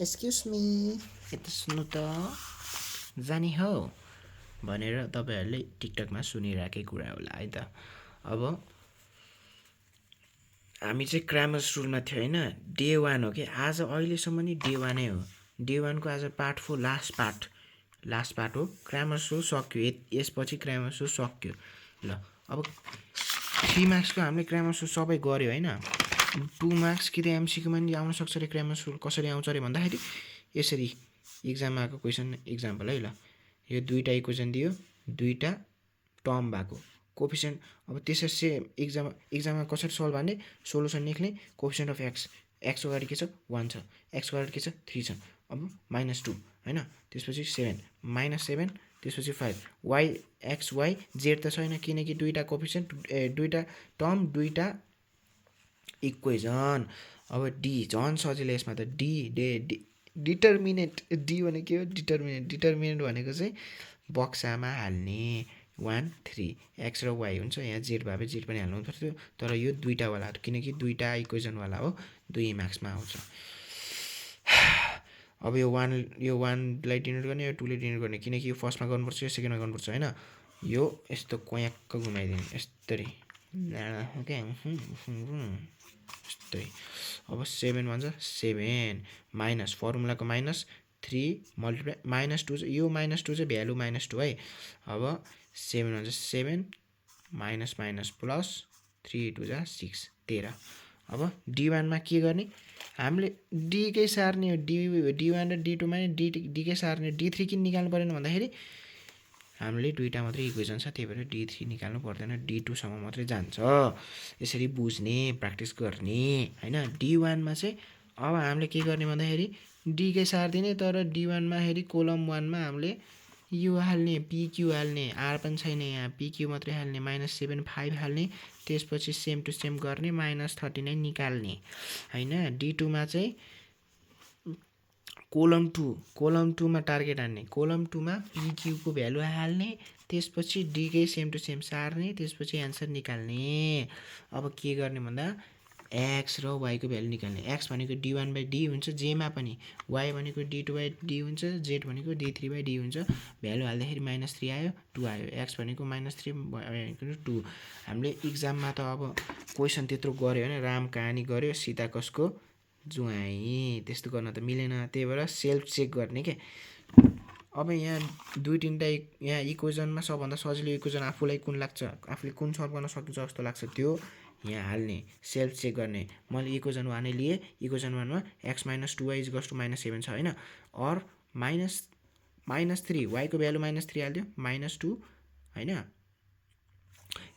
Excuse me यता सुन्नु त जाने हो भनेर तपाईँहरूले टिकटकमा सुनिरहेकै कुरा होला है त। अब हामी चाहिँ ग्रामर स्कुलमा थियो होइन, डे 1 हो कि आज, अहिलेसम्म नि डे 1 हो। डे 1 को आज पार्ट 4 लास्ट पार्ट हो। ग्रामर स्कुल सक्यो, यसपछि ग्रामर स्कुल सक्यो। ल अब 3 मार्क्सको हामीले ग्रामर स्कुल सबै गऱ्यो होइन। 2 मार्क्स कि त एमसिक्यूमा नि आउन सक्छ अरे ग्रामर स्कुल। कसरी आउँछ अरे भन्दाखेरि यसरी इक्जाममा आएको क्वेसन इक्जाम्पल है। ल यो दुईवटा इक्वेसन दियो, दुईवटा टर्म भएको कोफिसियन्ट। अब त्यसरी सेम इक्जाममा कसरी सल्भ गर्ने, सोल्युसन लेख्ने। कोफिसियन्ट अफ एक्स अगाडि के छ 1 छ, एक्सको अगाडि के छ 3 छ। अब -2 होइन, त्यसपछि 7 -7, त्यसपछि 5 वाइ एक्स वाइ जेड त छैन किनकि दुईवटा कोफिसियन्ट दुईवटा टर्म दुईवटा इक्वेसन। अब डी झन् सजिलो यसमा त, डिटर्मिनेन्ट। डी भनेको के हो, डिटर्मिनेन्ट भनेको चाहिँ बक्सामा हाल्ने 1 3 एक्स र वाइ हुन्छ। यहाँ जेड भए जेड पनि हाल्नु पर्थ्यो, तर यो दुईवटावाला किनकि दुईवटा इक्वेसनवाला हो, 2 मार्क्समा आउँछ। अब यो 1लाई डिनोट गर्ने, यो 2ले डिनोट गर्ने किनकि यो फर्स्टमा गर्नुपर्छ, यो सेकेन्डमा गर्नुपर्छ होइन। यो यस्तो क्याक्क घुमाइदिने यस्तरी क्या यस्तै। अब 7 भन्छ 7 माइनस फर्मुलाको -3 मल्टिप्लाई -2 यो -2 चाहिँ भ्यालु -2 है। अब 7 भन्छ 7 माइनस प्लस 3 2 जा 6 13। अब D1मा के गर्ने, हामीले डीकै सार्ने हो। D1 र D2मा नि डीकै सार्ने। D3 किन निकाल्नु परेन भन्दाखेरि हामीले दुईवटा मात्रै इक्वेसन छ, त्यही भएर D3 निकाल्नु पर्दैन, D2सम्म मात्रै जान्छ। यसरी बुझ्ने, प्र्याक्टिस गर्ने होइन। D1मा चाहिँ अब हामीले के गर्ने भन्दाखेरि डीकै सारिदिने, तर D1मा हेरी कोलम 1मा हामीले यु हाल्ने, पिक्यु हाल्ने, आर पनि छैन यहाँ, पिक्यु मात्रै हाल्ने, -7 5 हाल्ने, त्यसपछि सेम टु सेम गर्ने, -39 निकाल्ने होइन। D2मा चाहिँ कोलम 2मा टार्गेट हान्ने, कोलम 2मा पिक्यूको भ्यालु हाल्ने, त्यसपछि डीकै सेम टु सेम सार्ने, त्यसपछि एन्सर निकाल्ने। अब के गर्ने भन्दा एक्स र वाइको भ्यालु निकाल्ने। एक्स भनेको D1/D हुन्छ जेमा पनि, वाइ भनेको D2/D हुन्छ, जेड भनेको D3/D हुन्छ। भ्यालु हाल्दाखेरि -3 आयो 2 आयो, एक्स भनेको -3 भनेको 2। हामीले इक्जाममा त अब क्वेसन त्यत्रो गऱ्यो होइन, राम कहानी गऱ्यो, सीता कसको जुवाई, त्यस्तो गर्न त मिलेन। त्यही भएर सेल्फ चेक गर्ने के। अब यहाँ 2-3टा यहाँ इक्वेजनमा सबभन्दा सजिलो इक्वेजन आफूलाई कुन लाग्छ, आफूले कुन सल्भ गर्न सकिन्छ जस्तो लाग्छ त्यो यहाँ हाल्ने, सेल्फ चेक गर्ने। मैले इक्वेजन 1 लिएँ, इक्वेजन 1मा x - 2y = -7 छ होइन। और -3 वाइको भ्यालु -3 हालिदियो, -2 होइन।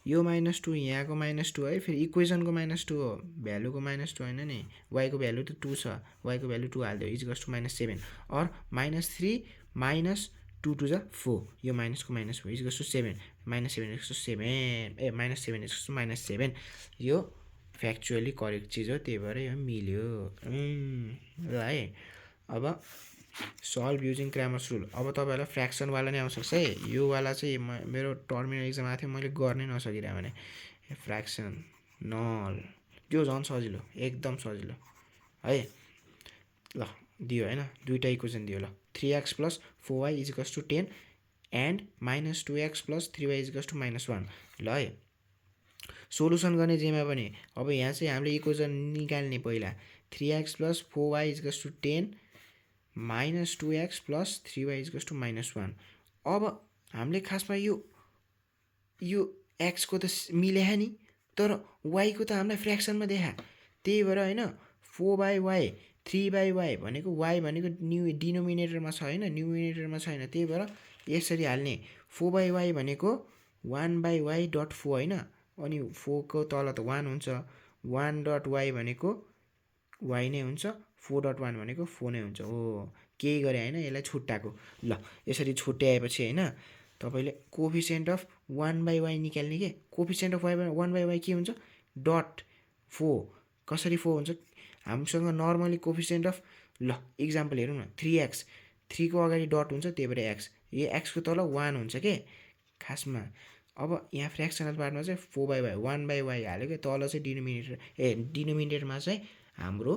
यो -2 यहाँको -2 है, फेरि इक्वेसनको -2 हो, भ्यालुको -2 होइन नि। वाइको भ्यालु त 2 छ, वाइको भ्यालु 2 हालिदियो, = -7। और -3 -2 2 जा 4, यो माइनसको माइनस हो, =7 -7 -7 -7। यो फ्याक्चुअली करेक्ट चिज हो, त्यही भएर यो मिल्यो ल है। अब सल्भ युजिङ क्रामर्स रुल। अब तपाईँहरूलाई फ्र्याक्सनवाला नै आउँछ है। यो वाला चाहिँ मेरो टर्मिनल इक्जाम आएको थियो, मैले गर्नै नसकिरहेँ भने फ्र्याक्सन नल, त्यो झन् सजिलो, एकदम सजिलो है। ल दियो होइन, दुईवटा इक्वेसन दियो। ल 3x + 4y = 10 and -2x + 3y = -1। ल है, सोल्युसन गर्ने जेमा पनि। अब यहाँ चाहिँ हामीले इक्वेसन निकाल्ने पहिला, 3x + 4y = 10 -2x + 3y = -1। अब हामीले खासमा यो एक्सको त मिल्या नि, तर वाइको त हामीलाई फ्र्याक्सनमा देखा, त्यही भएर होइन 4/y 3/y भनेको y भनेको डिनोमिनेटरमा छ होइन, न्युमिनेटरमा छैन, त्यही भएर यसरी हाल्ने। 4/y भनेको 1/y.4 होइन, अनि 4 को तल त 1 हुन्छ, 1.y भनेको y नै हुन्छ, 4.1 भनेको 4 नै हुन्छ। हो केही गरे होइन, यसलाई छुट्याएको। ल यसरी छुट्याएपछि होइन तपाईँले कोफिसियन्ट अफ 1/y निकाल्ने के। कोफिसियन्ट अफ 1/y के हुन्छ, .4। कसरी 4 हुन्छ, हामीसँग नर्मली कोफिसियन्ट अफ, ल इक्जाम्पल हेरौँ न, 3x, 3 को अगाडि डट हुन्छ, त्यही भएर x, यो एक्सको तल 1 हुन्छ के खासमा। अब यहाँ फ्र्याक्सनल पार्टमा चाहिँ 4/y 1/y हाल्यो क्या, तल चाहिँ डिनोमिनेटरमा चाहिँ हाम्रो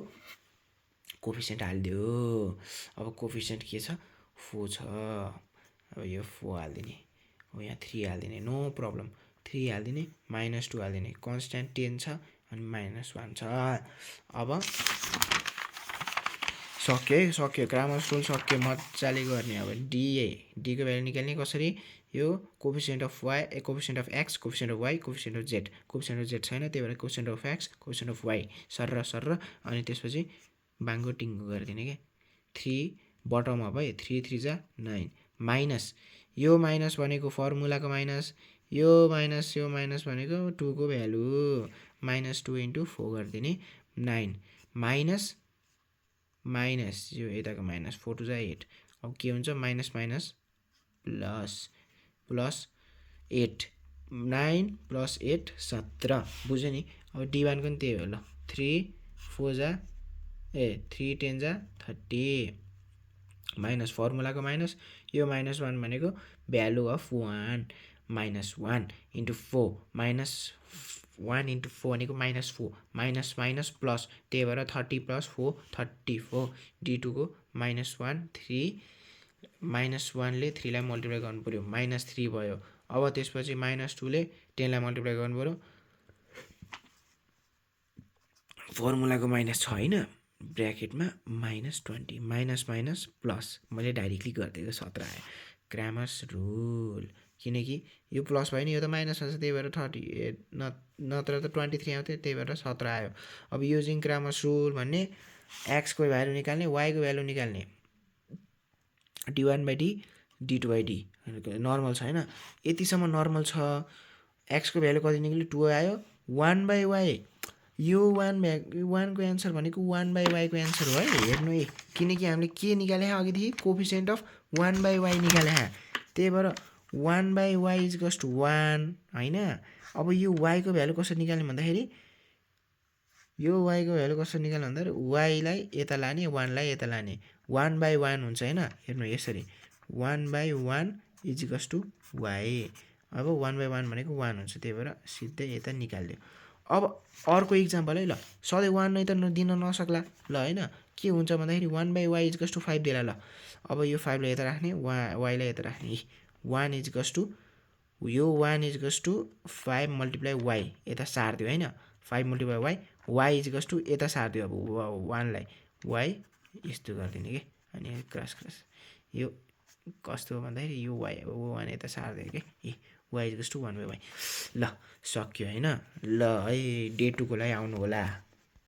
कोफिसियन्ट हालिदियो। अब कोफिसियन्ट के छ 4 छ। अब यो 4 हालिदिने, अब यहाँ 3 हालिदिने, नो प्रब्लम 3 हालिदिने, -2 हालिदिने, कन्सट्यान्ट 10 छ अनि -1 छ। अब सक्यो है, सक्यो, ग्रामर रुल सक्यो, मजाले गर्ने। अब डीको भ्यालु निकाल्ने कसरी, यो coefficient of Y, coefficient of X, coefficient of Y, coefficient of Z. Coefficient of Z छैन, त्यही भएर coefficient of X, coefficient of Y sir अनि त्यसपछि बाङ्गो टिङ्गो गरिदिने क्या। 3 बटम अप है, 3 3 जा 9 माइनस, यो माइनस भनेको फर्मुलाको माइनस, यो माइनस भनेको 2 को भ्यालु, -2 × 4 गरिदिने 9 माइनस यो यताको माइनस 4 2 जा 8। अब के हुन्छ माइनस प्लस 8, 9 + 8 17, बुझ्यो नि। अब D1 पनि त्यही हो ल, 3 10 जा 30 माइनस फर्मुलाको माइनस, यो -1 भनेको भ्यालु अफ 1 -1 × 4 -1 × 4 भनेको -4 माइनस प्लस, त्यही भएर 30 + 4 34। D2 को -1 3 -1 ले 3 लाई मल्टिप्लाई गर्नु पऱ्यो, -3 भयो। अब त्यसपछि -2 ले 10 लाई मल्टिप्लाई गर्नु पऱ्यो, फर्मुलाको माइनस छ होइन, ब्र्याकेटमा -20 माइनस प्लस, मैले डाइरेक्टली गरिदिएको 17 आयो। ग्रामर्स रुल, किनकि यो प्लस भयो नि, यो त माइनस हुन्छ, त्यही भएर 38 नत्र त 23 आउँथ्यो, त्यही भएर 17 आयो। अब युजिङ ग्रामर्स रुल भन्ने एक्सको भ्यालु निकाल्ने, वाइको भ्यालु निकाल्ने, D1/D D2/D नर्मल छ होइन, यतिसम्म नर्मल छ। एक्सको भ्यालु कति निक्ल्यो 2 आयो, 1/y, यो 1 को एन्सर भनेको 1/y को एन्सर हो है, हेर्नु है, किनकि हामीले के निकाले अघिदेखि कोफिसियन्ट अफ 1/y निकाले, त्यही भएर 1/y = 1 होइन। अब यो y को भ्यालु कसरी निकाल्ने भन्दाखेरि, यो y को भ्यालु कसरी निकाल्ने भन्दाखेरि y लाई यता लाने, 1 लाई यता लाने, 1/1 हुन्छ होइन। हेर्नु यसरी 1/1 = y, अब 1/1 भनेको 1 हुन्छ, त्यही भएर सिधै यता निकाल्यो। अब अर्को इक्जाम्पल है ल, सधैँ 1 नै त दिन नसक्ला ल होइन, के हुन्छ भन्दाखेरि 1/y = 5 देला ल। अब यो 5 लाई यता राख्ने, y लाई यता राख्ने, 1 = यो 1 = 5 × y यता सारिदियो होइन, 5 × y = यता सारिदियो, अब 1 लाई y यस्तो गरिदिने कि, अनि क्रस यो कस्तो हो भन्दाखेरि यो y अब 1 यता सारिदियो कि, y = 1/y। ल सक्यो होइन। ल है, डे 2 को लागि आउनु होला।